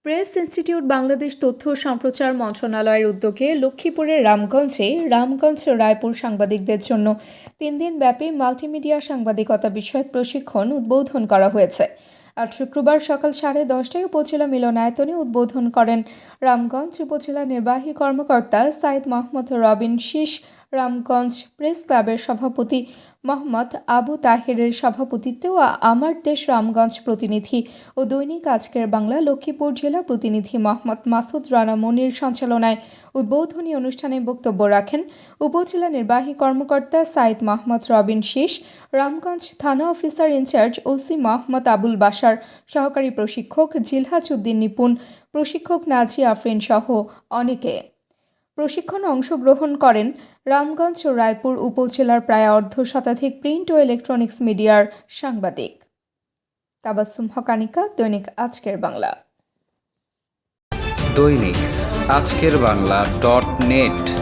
Press institute Bangladesh তথ্য ও সম্প্রচার মন্ত্রণালয়ের উদ্যোগে লক্ষ্মীপুরের রামগঞ্জ রায়পুর সাংবাদিকদের জন্য 3 দিন ব্যাপী মাল্টিমিডিয়া সাংবাদিকতা বিষয়ক প্রশিক্ষণ উদ্বোধন করা হয়েছে। আজ শুক্রবার সকাল 10:30টায় উপজেলা মিলনায়তনে উদ্বোধন করেন রামগঞ্জ উপজেলা নির্বাহী কর্মকর্তা সাইদ মোহাম্মদ রবিন শীষ, রামগঞ্জ প্রেস ক্লাবের সভাপতি মোহাম্মদ আবু তাহেরের সভাপতিত্বে ও আমার দেশ রামগঞ্জ প্রতিনিধি ও দৈনিক আজকের বাংলা লক্ষ্মীপুর জেলা প্রতিনিধি মোহাম্মদ মাসুদ রানা মনির সঞ্চালনায় উদ্বোধনী অনুষ্ঠানে বক্তব্য রাখেন উপজেলা নির্বাহী কর্মকর্তা সাইদ মোহাম্মদ রবিন শীষ, রামগঞ্জ থানা officer in charge OC Mohammad Abul Bashar, সহকারী প্রশিক্ষক জিলহাজ উদ্দিন নিপুণ, প্রশিক্ষক নাজি আফরিন সহ অনেকে। প্রশিক্ষণে অংশগ্রহণ করেন রামগঞ্জ ও রায়পুর উপজেলার প্রায় অর্ধশতাধিক প্রিন্ট ও ইলেকট্রনিক্স মিডিয়ার সাংবাদিক। তাবাসসুম হকানিকা, দৈনিক আজকের বাংলা। দৈনিক আজকের বাংলা .net